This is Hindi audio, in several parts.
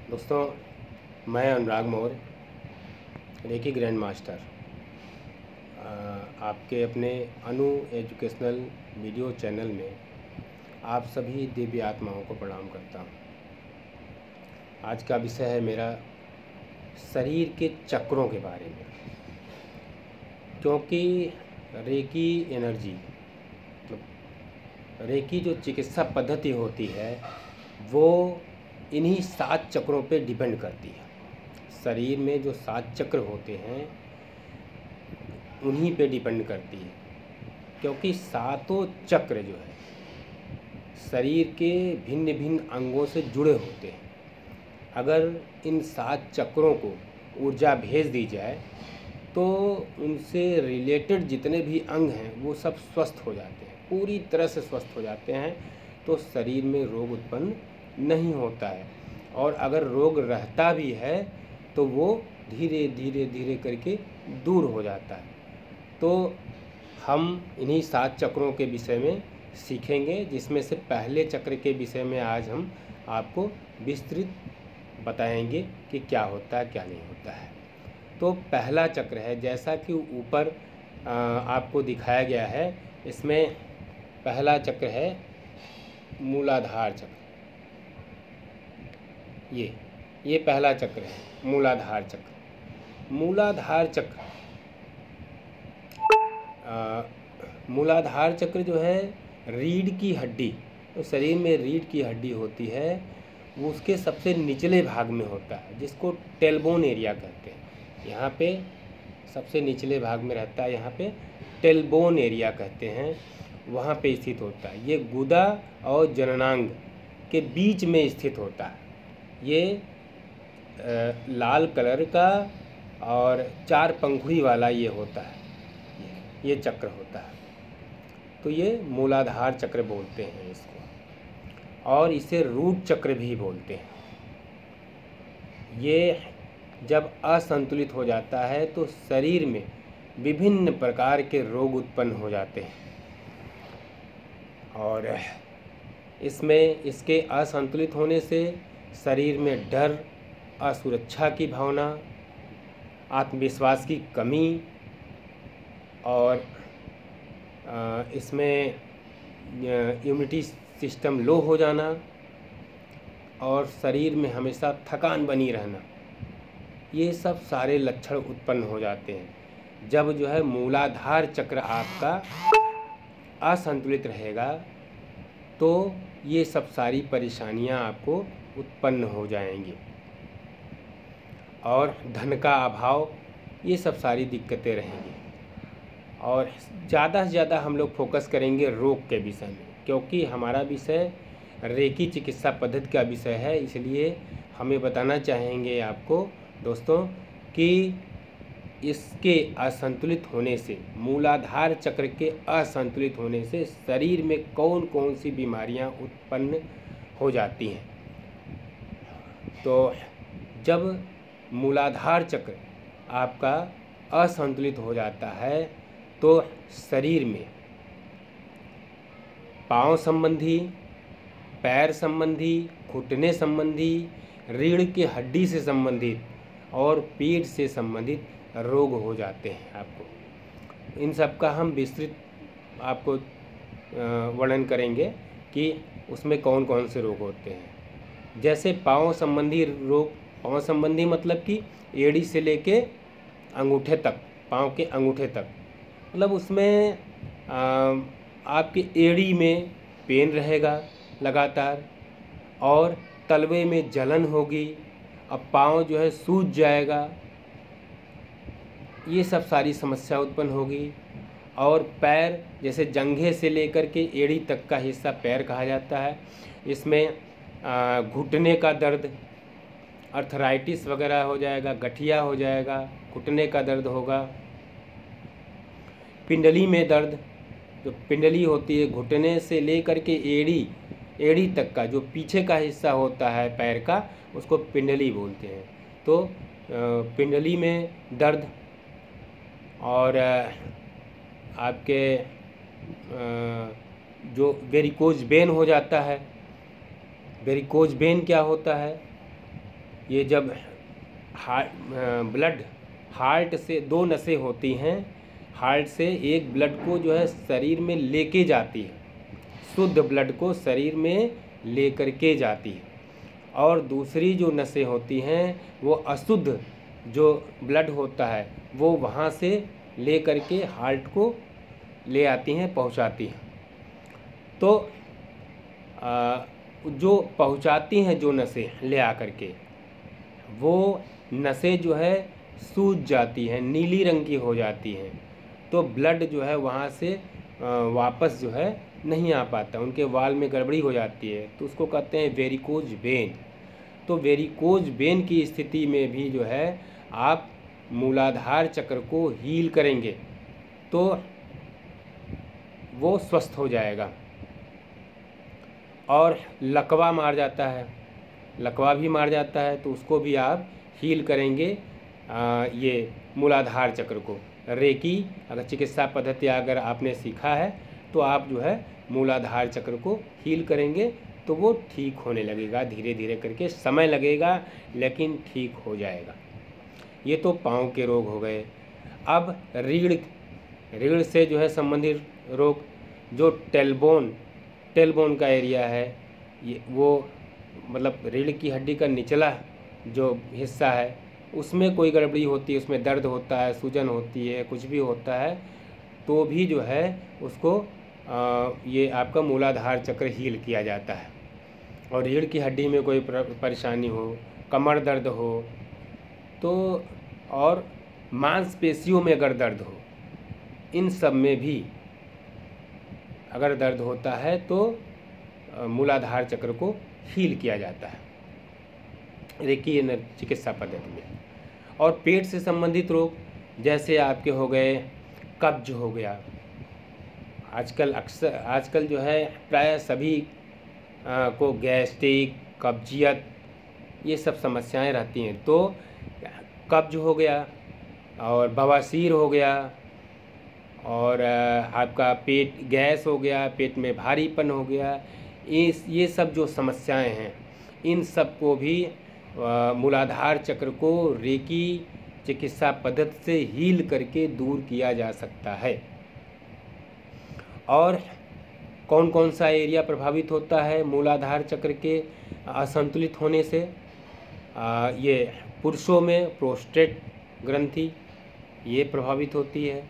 दोस्तों, मैं अनुराग मौर्य रेकी ग्रैंड मास्टर आपके अपने अनु एजुकेशनल वीडियो चैनल में आप सभी दिव्य आत्माओं को प्रणाम करता हूँ। आज का विषय है मेरा शरीर के चक्रों के बारे में, क्योंकि रेकी एनर्जी मतलब रेकी जो चिकित्सा पद्धति होती है वो इन्हीं 7 चक्रों पे डिपेंड करती है। शरीर में जो 7 चक्र होते हैं उन्हीं पे डिपेंड करती है, क्योंकि सातों चक्र जो है शरीर के भिन्न भिन्न अंगों से जुड़े होते हैं। अगर इन 7 चक्रों को ऊर्जा भेज दी जाए तो उनसे रिलेटेड जितने भी अंग हैं वो सब स्वस्थ हो जाते हैं, पूरी तरह से स्वस्थ हो जाते हैं। तो शरीर में रोग उत्पन्न नहीं होता है, और अगर रोग रहता भी है तो वो धीरे धीरे धीरे करके दूर हो जाता है। तो हम इन्हीं 7 चक्रों के विषय में सीखेंगे, जिसमें से पहले चक्र के विषय में आज हम आपको विस्तृत बताएंगे कि क्या होता है क्या नहीं होता है। तो पहला चक्र है, जैसा कि ऊपर आपको दिखाया गया है, इसमें पहला चक्र है मूलाधार चक्र। ये पहला चक्र है मूलाधार चक्र। मूलाधार चक्र जो है रीढ़ की हड्डी, तो शरीर में रीढ़ की हड्डी होती है वो उसके सबसे निचले भाग में होता है, जिसको टेलबोन एरिया कहते हैं। यहाँ पे सबसे निचले भाग में रहता है, यहाँ पे टेलबोन एरिया कहते हैं, वहाँ पे स्थित होता है। ये गुदा और जननांग के बीच में स्थित होता है। ये लाल कलर का और 4 पंखुड़ी वाला ये होता है, ये चक्र होता है। तो ये मूलाधार चक्र बोलते हैं इसको, और इसे रूट चक्र भी बोलते हैं। ये जब असंतुलित हो जाता है तो शरीर में विभिन्न प्रकार के रोग उत्पन्न हो जाते हैं, और इसमें इसके असंतुलित होने से शरीर में डर, असुरक्षा की भावना, आत्मविश्वास की कमी, और इसमें इम्यूनिटी सिस्टम लो हो जाना, और शरीर में हमेशा थकान बनी रहना, ये सब सारे लक्षण उत्पन्न हो जाते हैं। जब जो है मूलाधार चक्र आपका असंतुलित रहेगा तो ये सब सारी परेशानियां आपको उत्पन्न हो जाएंगी, और धन का अभाव, ये सब सारी दिक्कतें रहेंगी। और ज़्यादा से ज़्यादा हम लोग फोकस करेंगे रोग के विषय में, क्योंकि हमारा विषय रेकी चिकित्सा पद्धति का विषय है। इसलिए हमें बताना चाहेंगे आपको दोस्तों कि इसके असंतुलित होने से, मूलाधार चक्र के असंतुलित होने से शरीर में कौन कौन सी बीमारियां उत्पन्न हो जाती हैं। तो जब मूलाधार चक्र आपका असंतुलित हो जाता है तो शरीर में पांव संबंधी, पैर संबंधी, घुटने संबंधी, रीढ़ की हड्डी से संबंधित और पेट से संबंधित रोग हो जाते हैं। आपको इन सब का हम विस्तृत आपको वर्णन करेंगे कि उसमें कौन कौन से रोग होते हैं। जैसे पांव संबंधी रोग, पांव संबंधी मतलब कि एड़ी से लेके अंगूठे तक, पांव के अंगूठे तक, मतलब उसमें आपकी एड़ी में पेन रहेगा लगातार, और तलवे में जलन होगी, अब पाँव जो है सूज जाएगा, ये सब सारी समस्या उत्पन्न होगी। और पैर, जैसे जंघे से लेकर के एड़ी तक का हिस्सा पैर कहा जाता है, इसमें घुटने का दर्द, अर्थराइटिस वगैरह हो जाएगा, गठिया हो जाएगा, घुटने का दर्द होगा। पिंडली में दर्द, जो पिंडली होती है घुटने से लेकर के एड़ी तक का जो पीछे का हिस्सा होता है पैर का, उसको पिंडली बोलते हैं। तो पिंडली में दर्द, और आपके जो वेरिकोज वेन हो जाता है। वेरिकोज वेन क्या होता है? ये जब ब्लड हार्ट से, दो नसें होती हैं, हार्ट से एक ब्लड को जो है शरीर में लेके जाती है, शुद्ध ब्लड को शरीर में लेकर के जाती है, और दूसरी जो नसें होती हैं वो अशुद्ध जो ब्लड होता है वो वहाँ से ले करके हार्ट को ले आती हैं, पहुँचाती हैं। तो जो पहुँचाती हैं जो नसें ले आकर के, वो नसें जो है सूज जाती हैं, नीली रंग की हो जाती हैं, तो ब्लड जो है वहाँ से वापस जो है नहीं आ पाता, उनके वाल में गड़बड़ी हो जाती है, तो उसको कहते हैं वेरिकोज वेन। तो वेरिकोज वेन की स्थिति में भी जो है आप मूलाधार चक्र को हील करेंगे तो वो स्वस्थ हो जाएगा। और लकवा मार जाता है, लकवा भी मार जाता है, तो उसको भी आप हील करेंगे ये मूलाधार चक्र को। रेकी अगर चिकित्सा पद्धति अगर आपने सीखा है तो आप जो है मूलाधार चक्र को हील करेंगे तो वो ठीक होने लगेगा, धीरे धीरे करके, समय लगेगा लेकिन ठीक हो जाएगा। ये तो पाँव के रोग हो गए। अब रीढ़ से जो है संबंधित रोग, जो टेलबोन का एरिया है, ये वो मतलब रीढ़ की हड्डी का निचला जो हिस्सा है उसमें कोई गड़बड़ी होती है, उसमें दर्द होता है, सूजन होती है, कुछ भी होता है, तो भी जो है उसको ये आपका मूलाधार चक्र हील किया जाता है। और रीढ़ की हड्डी में कोई परेशानी हो, कमर दर्द हो तो, और मांसपेशियों में अगर दर्द हो, इन सब में भी अगर दर्द होता है तो मूलाधार चक्र को हील किया जाता है रेकी चिकित्सा पद्धति में। और पेट से संबंधित रोग जैसे आपके हो गए, कब्ज हो गया, आजकल जो है प्राय सभी को गैस्ट्रिक, कब्जियत, ये सब समस्याएं रहती हैं। तो कब्ज हो गया और बवासीर हो गया और आपका पेट गैस हो गया, पेट में भारीपन हो गया, ये सब जो समस्याएं हैं इन सब को भी मूलाधार चक्र को रेकी चिकित्सा पद्धति से हील करके दूर किया जा सकता है। और कौन कौन सा एरिया प्रभावित होता है मूलाधार चक्र के असंतुलित होने से? ये पुरुषों में प्रोस्टेट ग्रंथि ये प्रभावित होती है,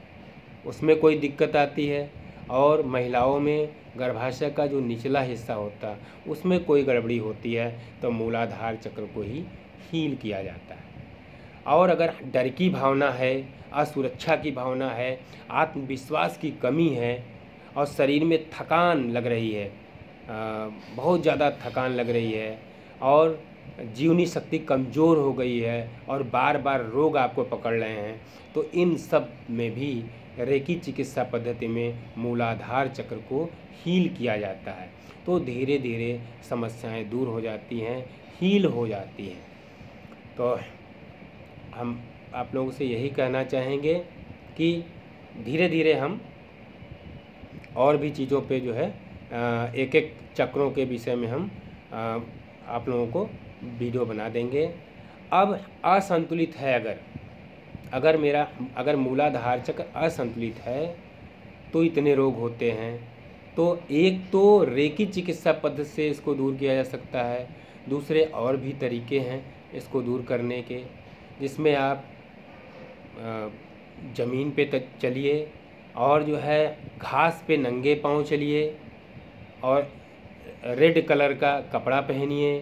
उसमें कोई दिक्कत आती है, और महिलाओं में गर्भाशय का जो निचला हिस्सा होता है उसमें कोई गड़बड़ी होती है तो मूलाधार चक्र को ही हील किया जाता है। और अगर डर की भावना है, असुरक्षा की भावना है, आत्मविश्वास की कमी है और शरीर में थकान लग रही है, बहुत ज़्यादा थकान लग रही है और जीवनी शक्ति कमज़ोर हो गई है और बार बार रोग आपको पकड़ रहे हैं, तो इन सब में भी रेकी चिकित्सा पद्धति में मूलाधार चक्र को हील किया जाता है, तो धीरे धीरे समस्याएं दूर हो जाती हैं, हील हो जाती हैं। तो हम आप लोगों से यही कहना चाहेंगे कि धीरे धीरे हम और भी चीज़ों पे जो है एक एक चक्रों के विषय में हम आप लोगों को वीडियो बना देंगे। अब असंतुलित है, अगर मूलाधार चक्र असंतुलित है तो इतने रोग होते हैं। तो एक तो रेकी चिकित्सा पद्धति से इसको दूर किया जा सकता है, दूसरे और भी तरीके हैं इसको दूर करने के, जिसमें आप ज़मीन पे चलिए और जो है घास पे नंगे पाँव चलिए और रेड कलर का कपड़ा पहनिए,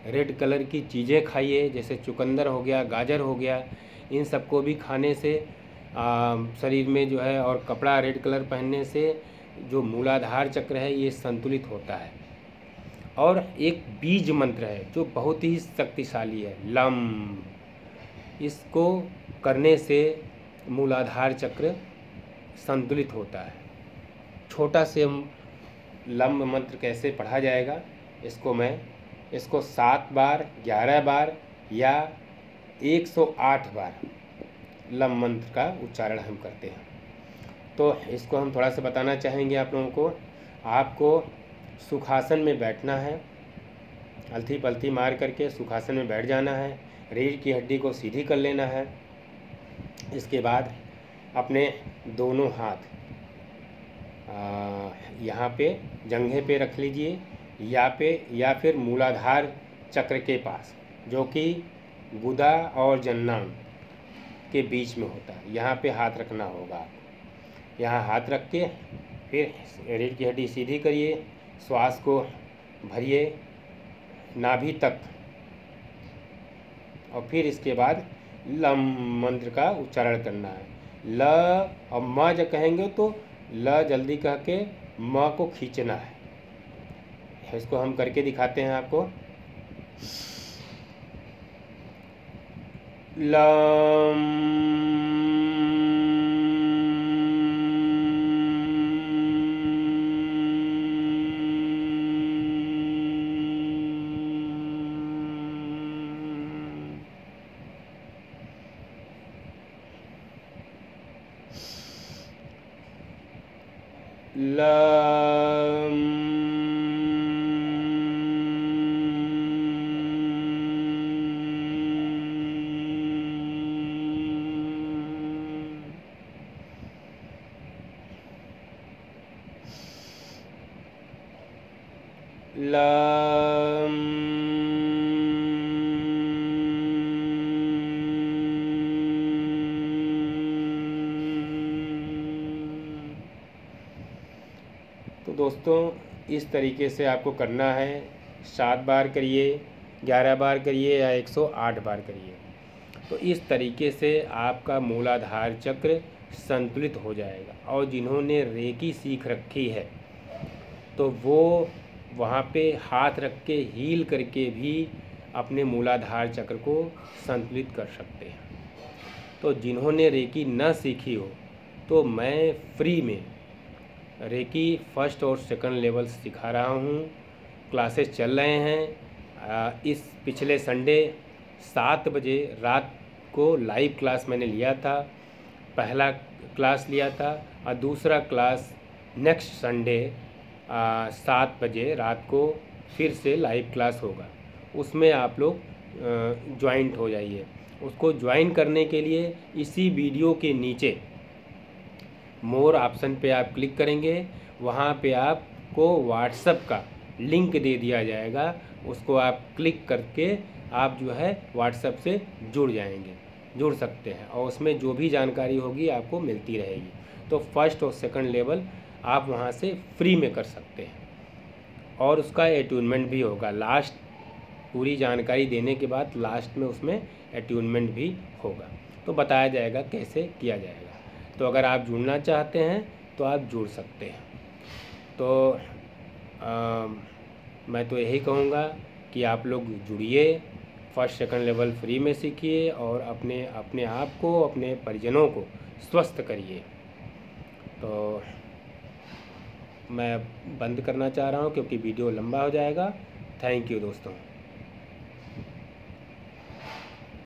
रेड कलर की चीज़ें खाइए, जैसे चुकंदर हो गया, गाजर हो गया, इन सबको भी खाने से शरीर में जो है, और कपड़ा रेड कलर पहनने से जो मूलाधार चक्र है ये संतुलित होता है। और एक बीज मंत्र है जो बहुत ही शक्तिशाली है, लम, इसको करने से मूलाधार चक्र संतुलित होता है। छोटा से लम मंत्र कैसे पढ़ा जाएगा, इसको 7 बार, 11 बार या 108 बार लम मंत्र का उच्चारण हम करते हैं। तो इसको हम थोड़ा सा बताना चाहेंगे आप लोगों को। आपको सुखासन में बैठना है अलथी पलथी मार करके सुखासन में बैठ जाना है। रीढ़ की हड्डी को सीधी कर लेना है। इसके बाद अपने दोनों हाथ यहाँ पे जंघे पे रख लीजिए या फिर मूलाधार चक्र के पास, जो कि गुदा और जन्नांग के बीच में होता है। यहाँ पे हाथ रखना होगा। यहाँ हाथ रख के फिर रीढ़ की हड्डी सीधी करिए, श्वास को भरिए नाभि तक, और फिर इसके बाद लम मंत्र का उच्चारण करना है। ल और म जब कहेंगे तो ल जल्दी कह के म को खींचना है। इसको हम करके दिखाते हैं आपको। लम लम लम तो दोस्तों इस तरीके से आपको करना है। 7 बार करिए, 11 बार करिए या 108 बार करिए। तो इस तरीके से आपका मूलाधार चक्र संतुलित हो जाएगा। और जिन्होंने रेकी सीख रखी है तो वो वहाँ पे हाथ रख के हील करके भी अपने मूलाधार चक्र को संतुलित कर सकते हैं। तो जिन्होंने रेकी न सीखी हो तो मैं फ्री में रेकी फर्स्ट और सेकंड लेवल सिखा रहा हूँ। क्लासेस चल रहे हैं। इस पिछले संडे 7 बजे रात को लाइव क्लास मैंने लिया था। पहला क्लास लिया था और दूसरा क्लास नेक्स्ट संडे 7 बजे रात को फिर से लाइव क्लास होगा। उसमें आप लोग ज्वाइंट हो जाइए। उसको ज्वाइन करने के लिए इसी वीडियो के नीचे मोर ऑप्शन पे आप क्लिक करेंगे। वहाँ पे आपको व्हाट्सएप का लिंक दे दिया जाएगा। उसको आप क्लिक करके आप जो है व्हाट्सएप से जुड़ सकते हैं और उसमें जो भी जानकारी होगी आपको मिलती रहेगी। तो फर्स्ट और सेकंड लेवल आप वहाँ से फ्री में कर सकते हैं और उसका एट्यूनमेंट भी होगा। लास्ट पूरी जानकारी देने के बाद लास्ट में उसमें एट्यूनमेंट भी होगा। तो बताया जाएगा कैसे किया जाएगा। तो अगर आप जुड़ना चाहते हैं तो आप जुड़ सकते हैं। तो मैं तो यही कहूँगा कि आप लोग जुड़िए, फर्स्ट सेकंड लेवल फ्री में सीखिए और अपने आप को, अपने परिजनों को स्वस्थ करिए। तो मैं बंद करना चाह रहा हूँ क्योंकि वीडियो लंबा हो जाएगा। थैंक यू दोस्तों।